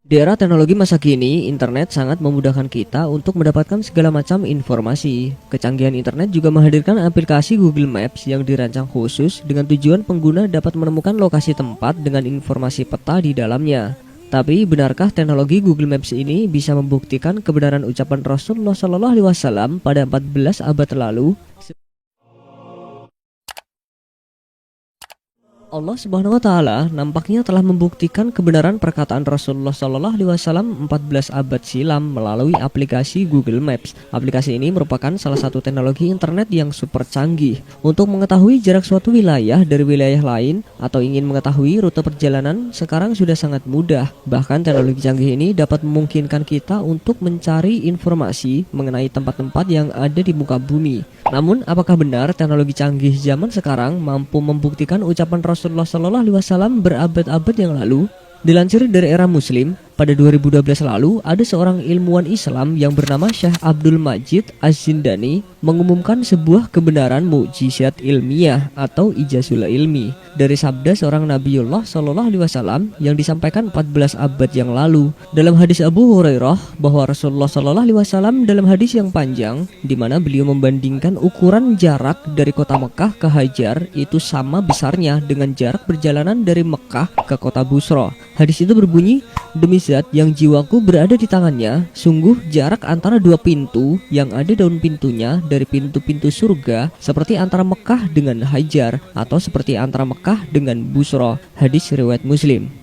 Di era teknologi masa kini, internet sangat memudahkan kita untuk mendapatkan segala macam informasi. Kecanggihan internet juga menghadirkan aplikasi Google Maps yang dirancang khusus dengan tujuan pengguna dapat menemukan lokasi tempat dengan informasi peta di dalamnya. Tapi benarkah teknologi Google Maps ini bisa membuktikan kebenaran ucapan Rasulullah SAW pada 14 abad lalu? Allah Subhanahu wa taala nampaknya telah membuktikan kebenaran perkataan Rasulullah Shallallahu alaihi wasallam 14 abad silam melalui aplikasi Google Maps. Aplikasi ini merupakan salah satu teknologi internet yang super canggih untuk mengetahui jarak suatu wilayah dari wilayah lain atau ingin mengetahui rute perjalanan sekarang sudah sangat mudah. Bahkan teknologi canggih ini dapat memungkinkan kita untuk mencari informasi mengenai tempat-tempat yang ada di muka bumi. Namun, apakah benar teknologi canggih zaman sekarang mampu membuktikan ucapan Rasulullah SAW berabad-abad yang lalu? Dilansir dari Era Muslim, pada 2012 lalu ada seorang ilmuwan Islam yang bernama Syekh Abdul Majid Az-Zindani mengumumkan sebuah kebenaran mukjizat ilmiah atau ijazul ilmi dari sabda seorang Nabiullah SAW yang disampaikan 14 abad yang lalu. Dalam hadis Abu Hurairah bahwa Rasulullah SAW dalam hadis yang panjang di mana beliau membandingkan ukuran jarak dari kota Mekah ke Hajar itu sama besarnya dengan jarak perjalanan dari Mekah ke kota Busra. Hadis itu berbunyi, "Demi zat yang jiwaku berada di tangannya, sungguh jarak antara dua pintu yang ada daun pintunya dari pintu-pintu surga seperti antara Mekah dengan Hajar atau seperti antara Mekah dengan Busra." Hadis riwayat Muslim.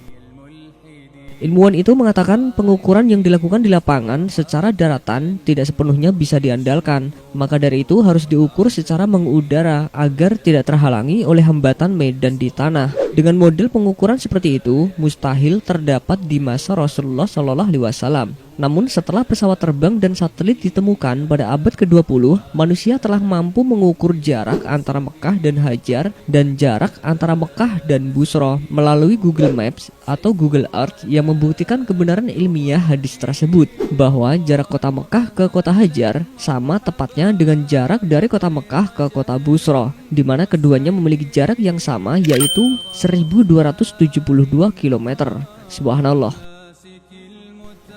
Ilmuwan itu mengatakan pengukuran yang dilakukan di lapangan secara daratan tidak sepenuhnya bisa diandalkan. Maka dari itu harus diukur secara mengudara agar tidak terhalangi oleh hambatan medan di tanah. Dengan model pengukuran seperti itu, mustahil terdapat di masa Rasulullah SAW. Namun setelah pesawat terbang dan satelit ditemukan pada abad ke-20, manusia telah mampu mengukur jarak antara Mekah dan Hajar dan jarak antara Mekah dan Busra melalui Google Maps atau Google Earth yang membuktikan kebenaran ilmiah hadis tersebut bahwa jarak kota Mekah ke kota Hajar sama tepatnya dengan jarak dari kota Mekah ke kota Busra, di mana keduanya memiliki jarak yang sama yaitu 1272 km. Subhanallah.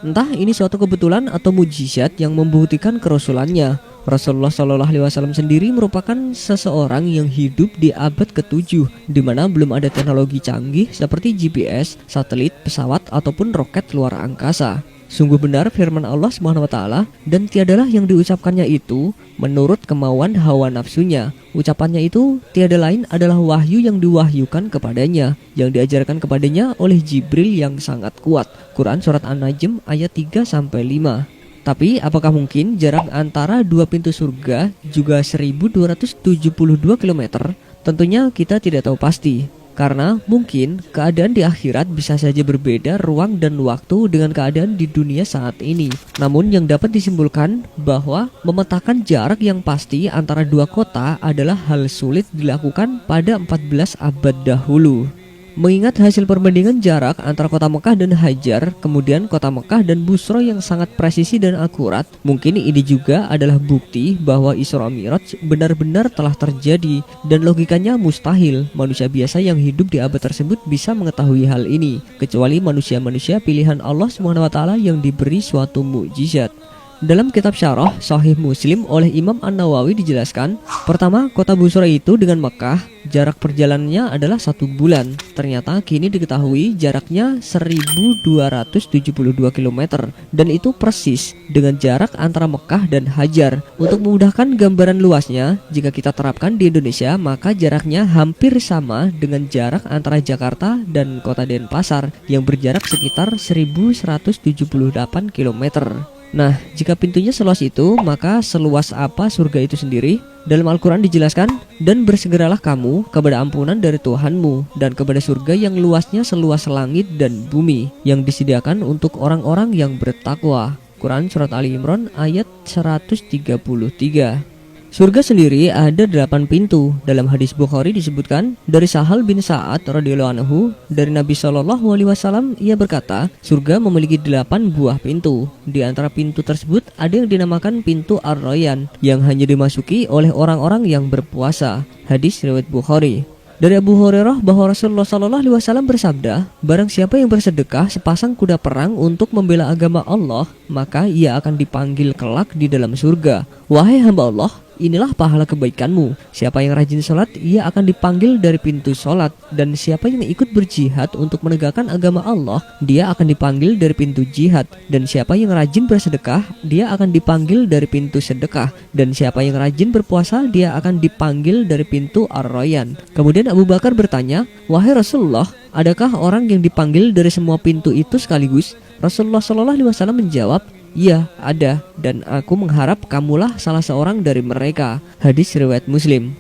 Entah ini suatu kebetulan atau mujizat yang membuktikan kerasulannya. Rasulullah SAW sendiri merupakan seseorang yang hidup di abad ke-7, di mana belum ada teknologi canggih seperti GPS, satelit, pesawat, ataupun roket luar angkasa. Sungguh benar firman Allah SWT, dan tiadalah yang diucapkannya itu menurut kemauan hawa nafsunya. Ucapannya itu tiada lain adalah wahyu yang diwahyukan kepadanya, yang diajarkan kepadanya oleh Jibril yang sangat kuat. Quran Surat An-Najm ayat 3-5. Tapi apakah mungkin jarak antara dua pintu surga juga 1272 km? Tentunya kita tidak tahu pasti. Karena mungkin keadaan di akhirat bisa saja berbeda ruang dan waktu dengan keadaan di dunia saat ini. Namun yang dapat disimpulkan bahwa memetakan jarak yang pasti antara dua kota adalah hal sulit dilakukan pada 14 abad dahulu. Mengingat hasil perbandingan jarak antara kota Mekah dan Hajar, kemudian kota Mekah dan Busra yang sangat presisi dan akurat, mungkin ini juga adalah bukti bahwa Isra Mi'raj benar-benar telah terjadi, dan logikanya mustahil manusia biasa yang hidup di abad tersebut bisa mengetahui hal ini, kecuali manusia-manusia pilihan Allah SWT yang diberi suatu mukjizat. Dalam kitab Syarah Sahih Muslim oleh Imam An-Nawawi dijelaskan, pertama, kota Busra itu dengan Mekah jarak perjalanannya adalah 1 bulan. Ternyata kini diketahui jaraknya 1272 km, dan itu persis dengan jarak antara Mekah dan Hajar. Untuk memudahkan gambaran luasnya, jika kita terapkan di Indonesia, maka jaraknya hampir sama dengan jarak antara Jakarta dan kota Denpasar yang berjarak sekitar 1178 km. Nah, jika pintunya seluas itu, maka seluas apa surga itu sendiri? Dalam Al-Quran dijelaskan, dan bersegeralah kamu kepada ampunan dari Tuhanmu dan kepada surga yang luasnya seluas langit dan bumi, yang disediakan untuk orang-orang yang bertakwa. Quran Surat Ali Imran ayat 133. Surga sendiri ada 8 pintu. Dalam hadis Bukhari disebutkan dari Sahal bin Sa'ad radhiyallahu anhu dari Nabi SAW, ia berkata, surga memiliki 8 buah pintu. Di antara pintu tersebut ada yang dinamakan pintu Ar-Rayyan yang hanya dimasuki oleh orang-orang yang berpuasa. Hadis riwayat Bukhari. Dari Abu Hurairah bahwa Rasulullah Shallallahu Alaihi Wasallam bersabda, barang siapa yang bersedekah sepasang kuda perang untuk membela agama Allah, maka ia akan dipanggil kelak di dalam surga. Wahai hamba Allah, inilah pahala kebaikanmu. Siapa yang rajin sholat, ia akan dipanggil dari pintu sholat. Dan siapa yang ikut berjihad untuk menegakkan agama Allah, dia akan dipanggil dari pintu jihad. Dan siapa yang rajin bersedekah, dia akan dipanggil dari pintu sedekah. Dan siapa yang rajin berpuasa, dia akan dipanggil dari pintu Ar-Rayyan. Kemudian Abu Bakar bertanya, wahai Rasulullah, adakah orang yang dipanggil dari semua pintu itu sekaligus? Rasulullah Shallallahu Alaihi Wasallam menjawab, iya, ada, dan aku mengharap kamulah salah seorang dari mereka. Hadis riwayat Muslim.